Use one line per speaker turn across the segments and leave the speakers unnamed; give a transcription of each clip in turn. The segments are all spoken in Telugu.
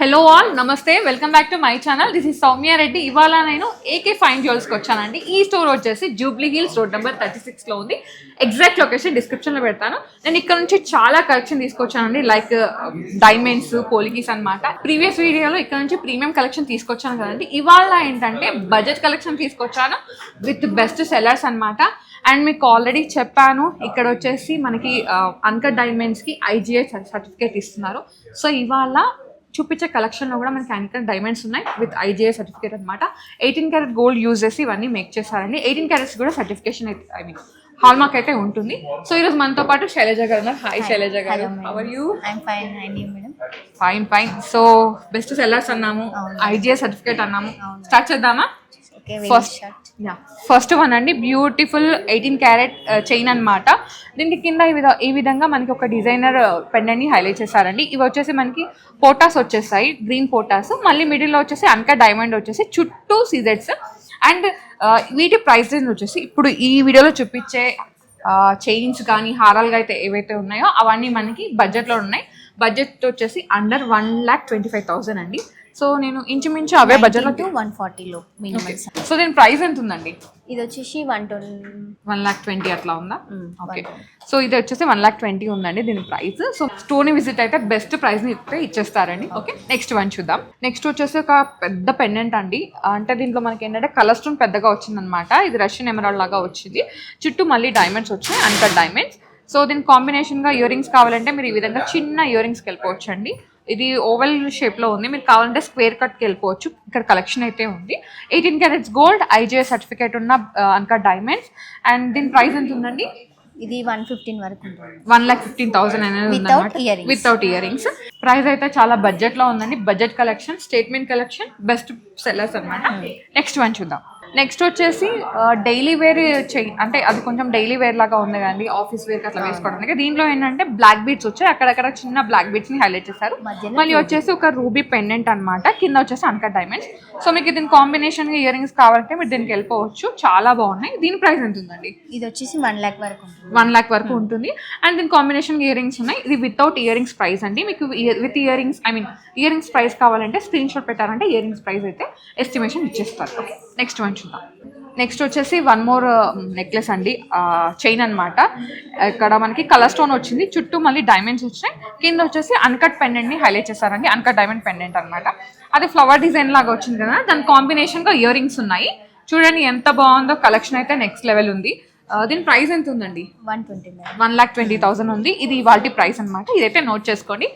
హలో ఆల్, నమస్తే, welcome back to my channel. This is Soumya Reddy. ఇవాళ నేను ఏకే ఫైన్ జ్యువెల్స్కి వచ్చానండి. ఈ స్టోర్ వచ్చేసి జూబ్లీ హిల్స్ రోడ్ నెంబర్ 36లో ఉంది. ఎగ్జాక్ట్ లొకేషన్ డిస్క్రిప్షన్లో పెడతాను. నేను ఇక్కడ నుంచి చాలా కలెక్షన్ తీసుకొచ్చానండి, లైక్ డైమండ్స్, పోలికీస్ అనమాట. ప్రీవియస్ వీడియోలో ఇక్కడ నుంచి ప్రీమియం కలెక్షన్ తీసుకొచ్చాను కదండి. ఇవాళ ఏంటంటే బడ్జెట్ కలెక్షన్ తీసుకొచ్చాను విత్ బెస్ట్ సెల్లర్స్ అనమాట. అండ్ మీకు ఆల్రెడీ చెప్పాను, ఇక్కడ వచ్చేసి మనకి అన్కట్ డైమండ్స్కి IGI సర్టిఫికేట్ ఇస్తున్నారు. సో ఇవాళ చూపించే కలెక్షన్లో కూడా మనకి అన్కట్ డైమండ్స్ ఉన్నాయి విత్ IGI సర్టిఫికేట్ అనమాట. 18 క్యారెట్ గోల్డ్ యూజ్ చేసి ఇవన్నీ మేక్ చేస్తారండి. 18 క్యారెట్స్ కూడా సర్టిఫికేషన్ అయితే హాల్ మార్క్ అయితే ఉంటుంది. సో ఈరోజు మనతో పాటు శైలజ గారు ఉన్నారు. హాయ్ శైలజ గారు, how are you? Fine. So best sellers అన్నాము, IGI సర్టిఫికేట్ అన్నాము, స్టార్ట్ చేద్దామా? ఫస్ట్ వన్ అండి, బ్యూటిఫుల్ 18 క్యారెట్ చైన్ అనమాట. దీనికి కింద ఈ విధంగా మనకి ఒక డిజైనర్ పెండెంట్ ని హైలైట్ చేశారండి. ఇవి వచ్చేసి మనకి పోటాస్ వచ్చేసాయి, గ్రీన్ పోటాస్. మళ్ళీ మిడిల్లో వచ్చేసి అన్కట్ డైమండ్ వచ్చేసి చుట్టూ సీజెట్స్. అండ్ వీటి ప్రైస్ రేంజ్ వచ్చేసి ఇప్పుడు ఈ వీడియోలో చూపించే చైన్స్ కానీ హారాలుగా అయితే ఏవైతే ఉన్నాయో అవన్నీ మనకి బడ్జెట్లో ఉన్నాయి. బడ్జెట్ వచ్చేసి అండర్ 1,25,000 అండి. సో నేను ఇంచుమించు అవే బడ్జెట్లో
140లో మినిమం.
సో దీని ప్రైస్ ఎంత ఉందండి?
ఇది వచ్చేసి
1,20,000 అట్లా ఉందా? ఓకే. సో ఇది వచ్చేసి 1,20,000 ఉందండి దీని ప్రైస్. సో స్టోర్ విజిట్ అయితే బెస్ట్ ప్రైస్ ని అయితే ఇచ్చేస్తారండి. ఓకే, నెక్స్ట్ వన్ చూద్దాం. నెక్స్ట్ వచ్చేసి ఒక పెద్ద పెండెంట్ అండి. అంటే దీంట్లో మనకి ఏంటంటే కలర్ స్టోన్ పెద్దగా వచ్చింది అనమాట. ఇది రష్యన్ ఎమరాల్డ్ లాగా వచ్చింది. చుట్టూ మళ్ళీ డైమండ్స్ వచ్చాయి, అన్కట్ డైమండ్స్. సో దీని కాంబినేషన్ గా ఇయర్ రింగ్స్ కావాలంటే మీరు ఈ విధంగా చిన్న ఇయర్ రింగ్స్కి వెళ్ళిపోవచ్చు అండి. ఇది ఓవెల్ షేప్ లో ఉంది, మీరు కావాలంటే స్క్వేర్ కట్కి వెళ్ళిపోవచ్చు. ఇక్కడ కలెక్షన్ అయితే ఉంది. 18 క్యారెట్స్ గోల్డ్, IGI సర్టిఫికేట్ ఉన్న అన్కట్ డైమండ్స్. అండ్ దీని ప్రైస్ ఎంత ఉందండి?
ఇది 115 వరకు ఉంటుంది.
1,15,000 అనేది వితౌట్ ఇయర్ రింగ్స్. ప్రైస్ అయితే చాలా బడ్జెట్ లో ఉందండి. Budget collection, statement collection, best sellers అనమాట. నెక్స్ట్ వన్ చూద్దాం. నెక్స్ట్ వచ్చేసి డైలీ వేర్ చైన్, అంటే అది కొంచెం డైలీ వేర్ లాగా ఉంది కదండి, ఆఫీస్ వేర్ అట్లా వేసుకోవడానికి. దీంట్లో ఏంటంటే బ్లాక్ బీడ్స్ వచ్చాయి, అక్కడక్కడ చిన్న బ్లాక్ బీడ్స్ ని హైలైట్ చేశారు. మళ్ళీ వచ్చేసి ఒక రూబీ పెండెంట్ అనమాట, కింద వచ్చేసి అన్కట్ డైమండ్స్. సో మీకు దీని కాంబినేషన్ గా ఇయర్ రింగ్స్ కావాలంటే మీరు దీనికి వెళ్ళిపోవచ్చు, చాలా బాగున్నాయి. దీని ప్రైస్ ఎంత ఉందండి?
ఇది వచ్చేసి 1 lakh వరకు,
1 lakh వరకు ఉంటుంది. అండ్ దీని కాంబినేషన్ ఇయర్ రింగ్స్ ఉన్నాయి. ఇది వితౌట్ ఇయర్ రింగ్స్ ప్రైస్ అండి. మీకు with ear rings ear rings price కావాలంటే స్క్రీన్ షాట్ పెట్టారంటే ఇయర్ రింగ్స్ ప్రైస్ అయితే ఎస్టిమేషన్ ఇచ్చేస్తారు. ఓకే, నెక్స్ట్ వన్ చూద్దాం. నెక్స్ట్ వచ్చేసి వన్ మోర్ నెక్లెస్ అండి, చైన్ అనమాట. ఇక్కడ మనకి కలర్ స్టోన్ వచ్చింది, చుట్టూ మళ్ళీ డైమండ్స్ వచ్చాయి. కింద వచ్చేసి అన్కట్ పెండెంట్ ని హైలైట్ చేశారండి, అన్కట్ డైమండ్ పెండెంట్ అనమాట. అది ఫ్లవర్ డిజైన్ లాగా వచ్చింది కదా, దాని కాంబినేషన్ గా ఇయర్ రింగ్స్ ఉన్నాయి. చూడండి ఎంత బాగుందో, కలెక్షన్ అయితే నెక్స్ట్ లెవెల్ ఉంది. దీని ప్రైస్ ఎంత ఉందండి? 1,20,000 ఉంది. ఇది వాటి ప్రైస్ అనమాట. ఇదైతే నోట్ చేసుకోండి.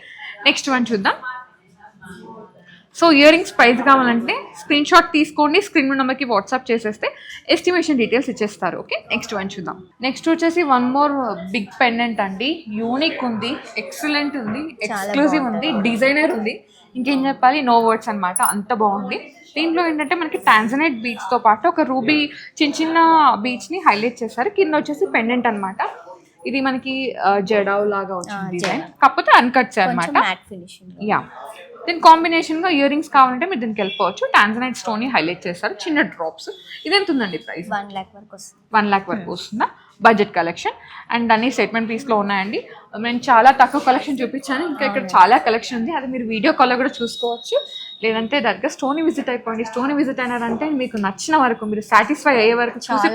నెక్స్ట్ వన్ చూద్దాం. సో ఇయర్ రింగ్స్ ప్రైస్ కావాలంటే స్క్రీన్ షాట్ తీసుకోండి, స్క్రీన్ నెంబర్కి వాట్సాప్ చేసేస్తే ఎస్టిమేషన్ డీటెయిల్స్ ఇచ్చేస్తారు. ఓకే, నెక్స్ట్ వన్ చూద్దాం. నెక్స్ట్ వచ్చేసి వన్ మోర్ బిగ్ పెండెంట్ అండి. యూనిక్ ఉంది, ఎక్సలెంట్ ఉంది, ఎక్స్క్లూజివ్ ఉంది, డిజైనర్ ఉంది. ఇంకేం చెప్పాలి, నో వర్డ్స్ అనమాట, అంత బాగుంది. దీంట్లో ఏంటంటే మనకి టాంజనైట్ బీడ్స్ తో పాటు ఒక రూబీ చిన్న బీడ్స్ ని హైలైట్ చేశారు. కింద వచ్చేసి పెండెంట్ అనమాట. ఇది మనకి జడావ్ లాగా వచ్చింది డిజైన్, కాకపోతే అన్కట్స్ అనమాట. యా, దీని కాంబినేషన్ గా ఇయర్ రింగ్స్ కావాలంటే మీరు దీనికి వెళ్ళిపోవచ్చు. టాంజనైట్ స్టోన్ ని హైలైట్ చేస్తారు, చిన్న డ్రాప్స్. ఇది ఎంత ఉందండి ప్రైస్?
1 lakh వరకు వస్తుంది.
1 lakh వరకు వస్తుందా? Budget collection. అండ్ అన్ని స్టేట్మెంట్ పీస్ లో ఉన్నాయండి. నేను చాలా తక్కువ కలెక్షన్ చూపించాను, ఇంకా ఇక్కడ చాలా కలెక్షన్ ఉంది. అది మీరు వీడియో కాల్లో కూడా చూసుకోవచ్చు, లేదంటే డైరెక్ట్గా స్టోర్ని విజిట్ అయిపోండి. స్టోర్ని విజిట్ అయినారంటే మీకు నచ్చిన వరకు, మీరు సాటిస్ఫై అయ్యే వరకు చూసి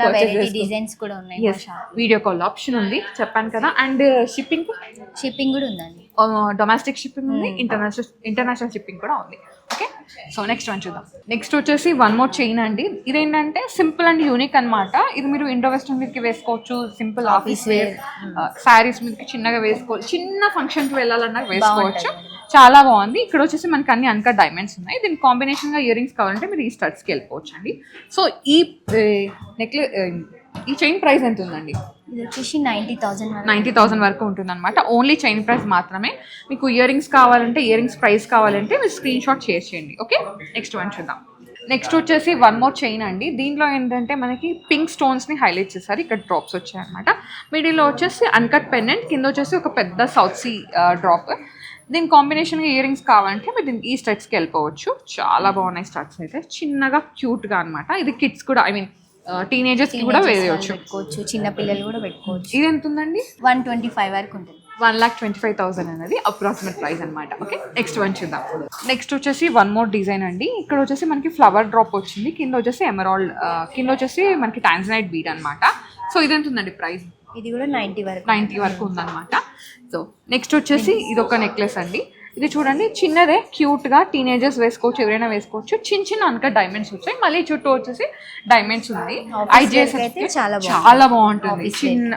డిజైన్స్ కూడా ఉన్నాయి.
వీడియో కాల్ ఆప్షన్ ఉంది, చెప్పాను కదా. అండ్ షిప్పింగ్
కూడా ఉందండి.
డొమెస్టిక్ షిప్పింగ్ ఉంది, ఇంటర్నేషనల్ షిప్పింగ్ కూడా ఉంది. ఓకే, సో నెక్స్ట్ వన్ చూద్దాం. నెక్స్ట్ వచ్చేసి వన్ మోర్ చైన్ అండి. ఇదేంటంటే సింపుల్ అండ్ యూనిక్ అనమాట. ఇది మీరు ఇండో వెస్టర్న్ మీదకి వేసుకోవచ్చు, సింపుల్ ఆఫీస్ వేర్, శారీస్ మీదకి చిన్నగా వేసుకోవచ్చు, చిన్న ఫంక్షన్కి వెళ్ళాలన్నా వేసుకోవచ్చు. చాలా బాగుంది. ఇక్కడ వచ్చేసి మనకి అన్ని అన్కట్ డైమండ్స్ ఉన్నాయి. దీని కాంబినేషన్ గా ఇయర్ రింగ్స్ కావాలంటే మీరు ఈ స్టడ్స్కి వెళ్ళిపోవచ్చు అండి. సో ఈ ఈ చైన్ ప్రైస్ ఎంత ఉందండి?
ఇది వచ్చేసి
90,000 వరకు ఉంటుంది అనమాట. ఓన్లీ చైన్ ప్రైస్ మాత్రమే. మీకు ఇయర్ రింగ్స్ కావాలంటే, ఇయర్ రింగ్స్ ప్రైస్ కావాలంటే మీరు స్క్రీన్ షాట్ షేర్ చేయండి. ఓకే, నెక్స్ట్ వన్ చూద్దాం. నెక్స్ట్ వచ్చేసి వన్ మోర్ చైన్ అండి. దీంట్లో ఏంటంటే మనకి పింక్ స్టోన్స్ ని హైలైట్ చేశారు, ఇక్కడ డ్రాప్స్ వచ్చాయన్నమాట. మిడిల్లో వచ్చేసి అన్కట్ పెండెంట్, కింద వచ్చేసి ఒక పెద్ద సౌత్ సీ డ్రాప్. దీని కాంబినేషన్గా ఇయర్ రింగ్స్ కావాలంటే మీరు దీనికి ఈ స్టడ్స్కి వెళ్ళిపోవచ్చు. చాలా బాగున్నాయి స్టడ్స్ అయితే, చిన్నగా క్యూట్గా అనమాట. ఇది కిడ్స్ కూడా, టీనేజర్స్ కి కూడా వేయవచ్చు,
చిన్న పిల్లలు కూడా పెట్టుకోవచ్చు.
ఇది ఎంత ఉందండి?
125 వరకు ఉంటుంది.
1,25,000 అనేది అప్రాక్సిమేట్ ప్రైస్ అనమాట. ఓకే, నెక్స్ట్ వన్ చూద్దాం. నెక్స్ట్ వచ్చేసి వన్ మోర్ డిజైన్ అండి. ఇక్కడ వచ్చేసి మనకి ఫ్లవర్ డ్రాప్ వచ్చింది, కింద వచ్చేసి ఎమరాల్డ్, కింద వచ్చేసి మనకి టాంజనైట్ బీడ్ అనమాట. సో ఇది ఎంత ఉందండి ప్రైస్?
ఇది కూడా 90
వరకు ఉందన్నమాట. సో నెక్స్ట్ వచ్చేసి ఇది ఒక నెక్లెస్ అండి. ఇది చూడండి, చిన్నదే, క్యూట్గా టీనేజర్స్ వేసుకోవచ్చు, ఎవరైనా వేసుకోవచ్చు. చిన్న చిన్న అనక డైమండ్స్ వచ్చాయి, మళ్ళీ చుట్టూ వచ్చేసి డైమండ్స్ ఉంది. ఐజిఎస్
అయితే చాలా
బాగుంటుంది. చిన్న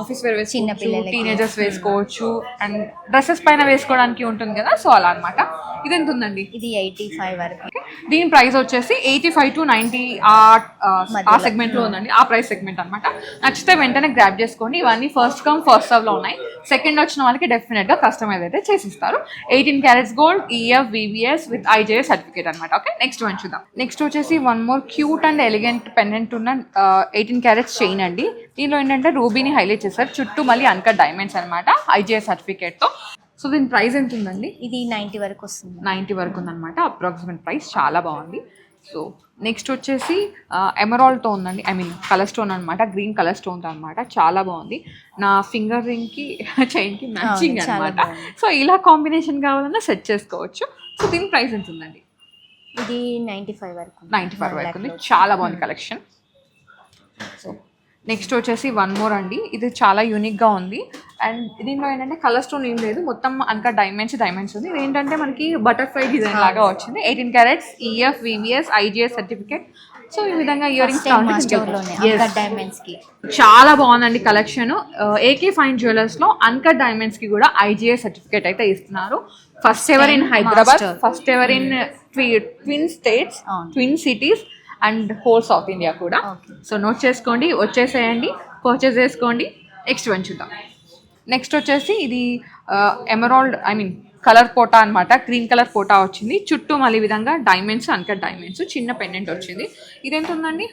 ఆఫీస్ వేర్ వేసుకోవచ్చు, టీనేజర్స్ వేసుకోవచ్చు, అండ్ డ్రెస్సెస్ పైన వేసుకోవడానికి ఉంటుంది కదా, సో అలా అనమాట. ఇది ఎంత ఉందండి?
ఇది 85 వరకు.
దీని ప్రైస్ వచ్చేసి 85 to 90 ఆ సెగ్మెంట్ లో ఉందండి, ఆ ప్రైస్ సెగ్మెంట్ అనమాట. నచ్చితే వెంటనే గ్రాప్ చేసుకోండి. ఇవన్నీ ఫస్ట్ కమ్ ఫస్ట్ సర్వ్ లో ఉన్నాయి. సెకండ్ వచ్చిన వాళ్ళకి డెఫినెట్ గా కస్టమైజ్ అయితే చేసిస్తారు. 18 carats gold, EF, VVS with IJS certificate అనమాట. ఓకే, నెక్స్ట్ వన్ చూద్దాం. నెక్స్ట్ వచ్చేసి one more cute and elegant pendant ఉన్న 18 క్యారెట్స్ చైన్ అండి. దీనిలో ఏంటంటే రూబీని హైలైట్ చేస్తారు, చుట్టూ మళ్ళీ అన్కట్ డైమండ్స్ అనమాట, ఐజేఎస్ సర్టిఫికేట్ తో. సో దీని ప్రైస్ ఎంత ఉందండి?
ఇది 90 వరకు వస్తుంది.
90 వరకు ఉందన్నమాట అప్రాక్సిమేట్ ప్రైస్. చాలా బాగుంది. సో నెక్స్ట్ వచ్చేసి ఎమరాల్డ్తో ఉందండి, ఐ మీన్ కలర్ స్టోన్ అనమాట, గ్రీన్ కలర్ స్టోన్తో అనమాట. చాలా బాగుంది. నా ఫింగర్ రింగ్కి చైన్కి మ్యాచింగ్ అనమాట. సో ఇలా కాంబినేషన్ కావాలన్నా సెట్ చేసుకోవచ్చు. సో దీని ప్రైస్ ఎంత ఉందండి?
ఇది 95 వరకు.
95 వరకు ఉంది. చాలా బాగుంది కలెక్షన్. సో నెక్స్ట్ వచ్చేసి వన్ మోర్ అండి. ఇది చాలా యూనిక్గా ఉంది. అండ్ దీనిలో ఏంటంటే కలర్ స్టోన్ ఏం లేదు, మొత్తం అంతా డైమండ్స్ ఉంది. ఇది ఏంటంటే మనకి బటర్ఫ్లై డిజైన్ లాగా వచ్చింది. 18 carats, EF, VVS, IGS certificate. So ఈ విధంగా ఇయర్ రింగ్స్ చాలా బాగుందండి కలెక్షన్. ఏకే ఫైన్ జ్యువెలర్స్ లో అన్కట్ డైమండ్స్ కి కూడా ఐజిఎస్ సర్టిఫికేట్ అయితే ఇస్తున్నారు. First ever in Hyderabad, first ever in twin states, twin cities and whole South India కూడా. సో నోట్ చేసుకోండి, వచ్చేసేయండి, పర్చేస్ చేసుకోండి. నెక్స్ట్ వన్ చూద్దాం. నెక్స్ట్ వచ్చేసి ఇది ఎమరాల్డ్, ఐ మీన్ కలర్ పోటా అనమాట. గ్రీన్ కలర్ పోటా వచ్చింది, చుట్టూ మళ్ళీ విధంగా డైమండ్స్, అన్కట్ డైమండ్స్, చిన్న పెండెంట్ వచ్చింది. ఇది ఎంత ఉందండి?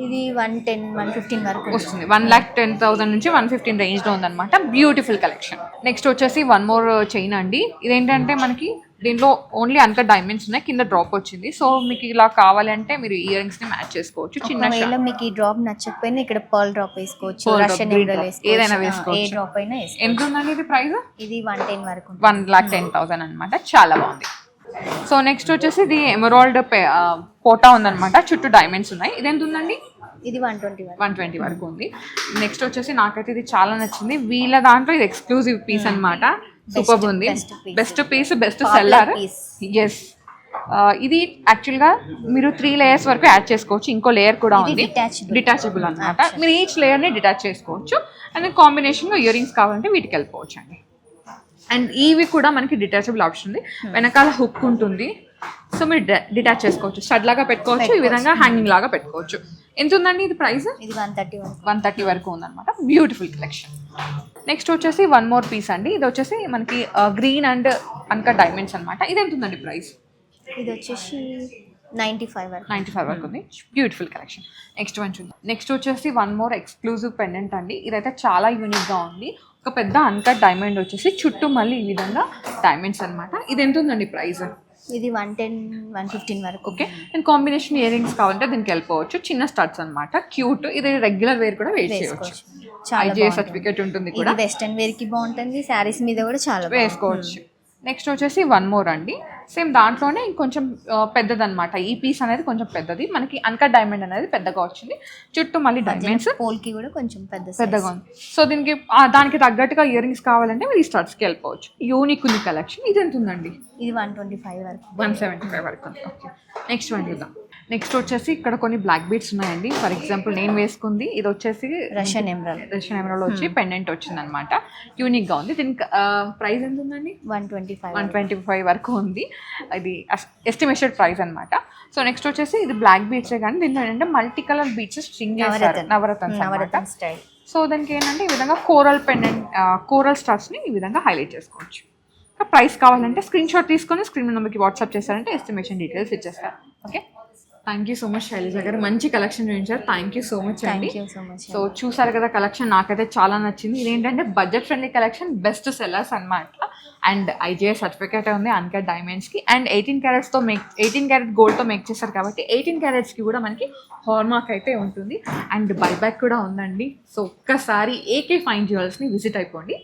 ఇది 110-115 వరకు
వస్తుంది. 1,10,000 నుంచి 115 రేంజ్ లో ఉందన్నమాట. Beautiful collection. నెక్స్ట్ వచ్చేసి వన్ మోర్ చైన్ అండి. ఇదేంటంటే మనకి దీంట్లో ఓన్లీ అన్కట్ డైమండ్స్ ఉన్నాయి, కింద డ్రాప్ వచ్చింది. సో మీకు ఇలా కావాలంటే మీరు ఇయర్ రింగ్స్ ని మ్యాచ్ చేసుకోవచ్చు. చిన్న
మీకు ఈ డ్రాప్ నచ్చకపోయినా ఇక్కడ పర్ల్ డ్రాప్ వేసుకోవచ్చు, రష్యన్ ఎమరాల్డ్ వేసుకోవచ్చు,
ఏదైనా వేసుకోవచ్చు.
ఏ డ్రాప్ అయినా వేసుకోవచ్చు.
ఎంత ఉందండి ఇది ప్రైస్?
ఇది 110 వరకు.
1,10,000 అనమాట. చాలా బాగుంది. సో నెక్స్ట్ వచ్చేసి ఇది ఎమరాల్డ్ పోటా ఉందన్నమాట, చుట్టూ డైమండ్స్ ఉన్నాయి. ఇది ఎంత ఉందండి?
ఇది 120
వరకు ఉంది. నెక్స్ట్ వచ్చేసి నాకైతే ఇది చాలా నచ్చింది. వీళ్ళ దాంట్లో ఇది ఎక్స్క్లూజివ్ పీస్ అనమాట. సూపర్ ఉంది, best piece, best seller. Yes, ఇది యాక్చువల్గా మీరు 3 లేయర్స్ వరకు యాడ్ చేసుకోవచ్చు. ఇంకో లేయర్ కూడా ఉంది, డిటాచబుల్ అనమాట. మీరు ఈచ్ లేయర్ని డిటాచ్ చేసుకోవచ్చు. అండ్ కాంబినేషన్లో ఇయర్ రింగ్స్ కావాలంటే వీటికి వెళ్ళిపోవచ్చు అండి. అండ్ ఇవి కూడా మనకి డిటాచబుల్ ఆప్షన్ ఉంది, వెనకాల హుక్ ఉంటుంది. సో మీరు డిటాచ్ చేసుకోవచ్చు, స్టడ్ లాగా పెట్టుకోవచ్చు, ఈ విధంగా హ్యాంగింగ్ లాగా పెట్టుకోవచ్చు. ఎంత ఉందండి ఇది ప్రైస్?
ఇది
130 వరకు ఉందన్నమాట. Beautiful collection. నెక్స్ట్ వచ్చేసి వన్ మోర్ పీస్ అండి. ఇది వచ్చేసి మనకి గ్రీన్ అండ్ అన్కట్ డైమండ్స్ అనమాట. ఇది ఎంత ఉందండి ప్రైస్?
ఇది వచ్చేసి 95
వరకు ఉంది. Beautiful collection. నెక్స్ట్ వన్ చూద్దాం. నెక్స్ట్ వచ్చేసి వన్ మోర్ ఎక్స్క్లూజివ్ పెండెంట్ అండి. ఇదైతే చాలా యూనిక్గా ఉంది. ఒక పెద్ద అన్కట్ డైమండ్ వచ్చేసి చుట్టూ మళ్ళీ ఈ విధంగా డైమండ్స్ అనమాట. ఇది ఎంత ఉందండి ప్రైస్?
ఇది 110-115 వరకు.
Okay, and combination ear rings కావాలంటే దీనికి వెళ్ళిపోవచ్చు. చిన్న స్టడ్స్ అనమాట, క్యూట్. ఇది రెగ్యులర్ వేర్ కూడా వేర్ చేయవచ్చు. ఐజిఎస్ సర్టిఫికేట్ ఉంటుంది కూడా.
వెస్టర్న్ వేర్ కి బాగుంటుంది, శారీస్ మీద కూడా చాలా
వేసుకోవచ్చు. నెక్స్ట్ వచ్చేసి వన్ మోర్ అండి. సేమ్ దాంట్లోనే ఇంకొంచెం పెద్దదన్నమాట. ఈ పీస్ అనేది కొంచెం పెద్దది, మనకి అన్కట్ డైమండ్ అనేది పెద్దగా వచ్చింది, చుట్టూ మళ్ళీ డైమండ్స్,
పోల్కి కూడా కొంచెం
పెద్దగా ఉంది. సో దీనికి దానికి తగ్గట్టుగా ఇయర్ రింగ్స్ కావాలంటే మీరు ఈ స్టడ్స్కి వెళ్ళిపోవచ్చు. యూనిక్ ఉంది కలెక్షన్. ఇది ఎంత ఉందండి?
ఇది 125 వరకు.
175 వరకు ఉంది. ఓకే, నెక్స్ట్ వన్ చూద్దాం. నెక్స్ట్ వచ్చేసి ఇక్కడ కొన్ని బ్లాక్ బీడ్స్ ఉన్నాయండి. ఫర్ ఎగ్జాంపుల్ నేను వేసుకుంది, ఇది వచ్చేసి
రష్యన్ ఎమరాల్డ్
వచ్చి పెండెంట్ వచ్చింది అనమాట. యూనిక్గా ఉంది. దీనికి ప్రైస్ ఎంత ఉందండి? 125 వరకు ఉంది. ఇది ఎస్టిమేటెడ్ ప్రైస్ అనమాట. సో నెక్స్ట్ వచ్చేసి ఇది బ్లాక్ బీడ్సే, కానీ దీంట్లో ఏంటంటే మల్టీ కలర్ బీడ్స్ స్ట్రింగ్ చేస్తారు, నవరత్న స్టైల్. సో దానికి ఏంటంటే ఈ విధంగా కోరల్ పెండెంట్, కోరల్ స్టార్స్ని ఈ విధంగా హైలైట్ చేసుకోవచ్చు. ప్రైస్ కావాలంటే స్క్రీన్ షాట్ తీసుకొని స్క్రీన్ నెంబర్కి వాట్సాప్ చేశారంటే ఎస్టిమేషన్ డీటెయిల్స్ ఇచ్చేస్తారు. Okay, thank you so much Shailaja గారు, మంచి కలెక్షన్ చూపించారు. థ్యాంక్ యూ సో మచ్ అండి. సో చూసారు కదా కలెక్షన్, నాకైతే చాలా నచ్చింది. ఇదేంటంటే budget friendly collection, best sellers అనమాట. అండ్ ఐజిఎస్ సర్టిఫికేట్ ఉంది అన్కట్ డైమండ్స్కి. అండ్ 18 క్యారెట్ గోల్డ్తో మేక్ చేస్తారు కాబట్టి 18 క్యారెట్స్కి కూడా మనకి హాల్మార్క్ అయితే ఉంటుంది. అండ్ బైబ్యాక్ కూడా ఉందండి. సో ఒక్కసారి ఏకే ఫైన్ జ్యువెలర్స్ని విజిట్ అయిపోండి.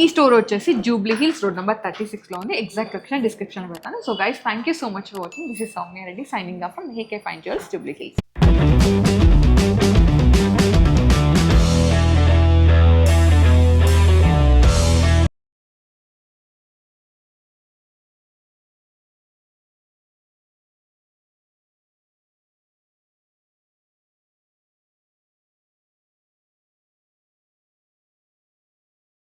ఈ స్టోర్ వచ్చేసి జూబ్లీ హిల్స్ రోడ్ నెంబర్ 36లో ఉంది. ఎగ్జాక్ట్ లొకేషన్ డిస్క్రిప్షన్ పెడతాను. So guys, thank you so much for watching. This is Soumya Reddy signing off from HK Fine Jewels, Jubilee hills.